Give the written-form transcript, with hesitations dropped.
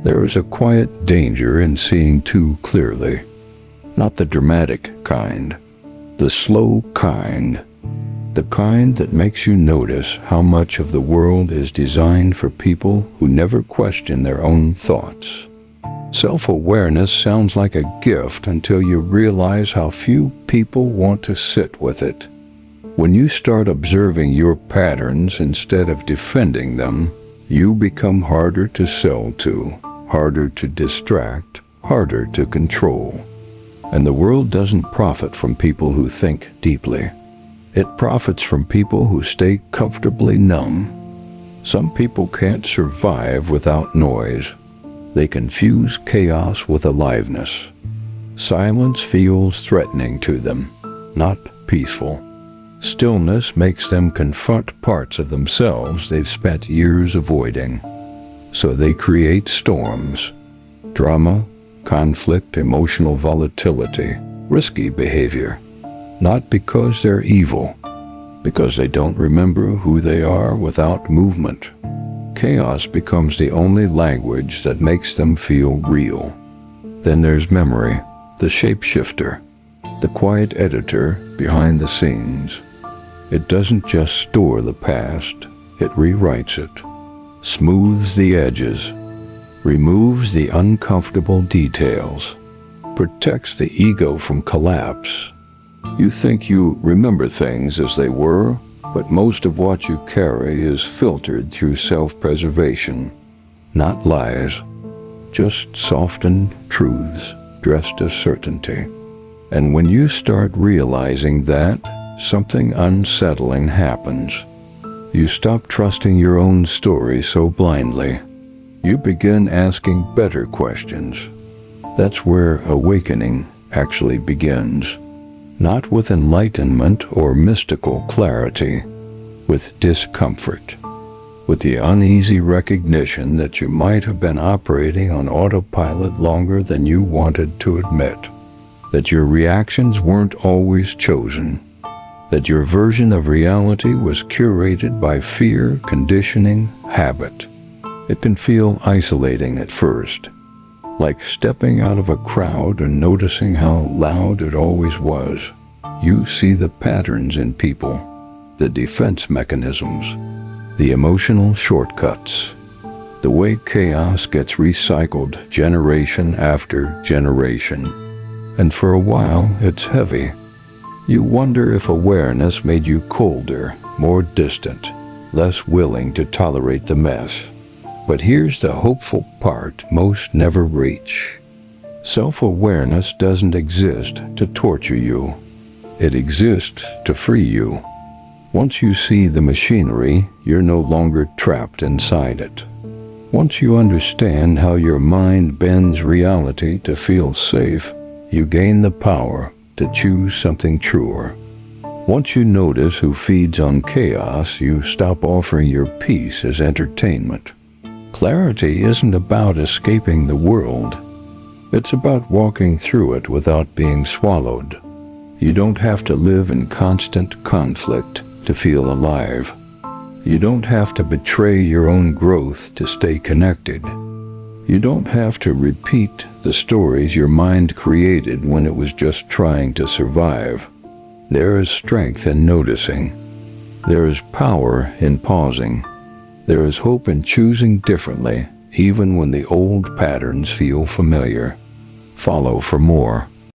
There is a quiet danger in seeing too clearly. Not the dramatic kind, the slow kind. The kind that makes you notice how much of the world is designed for people who never question their own thoughts. Self-awareness sounds like a gift until you realize how few people want to sit with it. When you start observing your patterns instead of defending them, you become harder to sell to, harder to distract, harder to control. And the world doesn't profit from people who think deeply. It profits from people who stay comfortably numb. Some people can't survive without noise. They confuse chaos with aliveness. Silence feels threatening to them, not peaceful. Stillness makes them confront parts of themselves they've spent years avoiding. So they create storms, drama, conflict, emotional volatility, risky behavior. Not because they're evil, because they don't remember who they are without movement. Chaos becomes the only language that makes them feel real. Then there's memory, the shapeshifter, the quiet editor behind the scenes. It doesn't just store the past, it rewrites it, smooths the edges, removes the uncomfortable details, protects the ego from collapse. You think you remember things as they were, but most of what you carry is filtered through self-preservation. Not lies, just softened truths dressed as certainty. And when you start realizing that, something unsettling happens. You stop trusting your own story so blindly. You begin asking better questions. That's where awakening actually begins. Not with enlightenment or mystical clarity, with discomfort, with the uneasy recognition that you might have been operating on autopilot longer than you wanted to admit, that your reactions weren't always chosen, that your version of reality was curated by fear, conditioning, habit. It can feel isolating at first, like stepping out of a crowd and noticing how loud it always was. You see the patterns in people, the defense mechanisms, the emotional shortcuts, the way chaos gets recycled generation after generation. And for a while, it's heavy. You wonder if awareness made you colder, more distant, less willing to tolerate the mess. But here's the hopeful part most never reach. Self-awareness doesn't exist to torture you. It exists to free you. Once you see the machinery, you're no longer trapped inside it. Once you understand how your mind bends reality to feel safe, you gain the power to choose something truer. Once you notice who feeds on chaos, you stop offering your peace as entertainment. Clarity isn't about escaping the world. It's about walking through it without being swallowed. You don't have to live in constant conflict to feel alive. You don't have to betray your own growth to stay connected. You don't have to repeat the stories your mind created when it was just trying to survive. There is strength in noticing. There is power in pausing. There is hope in choosing differently, even when the old patterns feel familiar. Follow for more.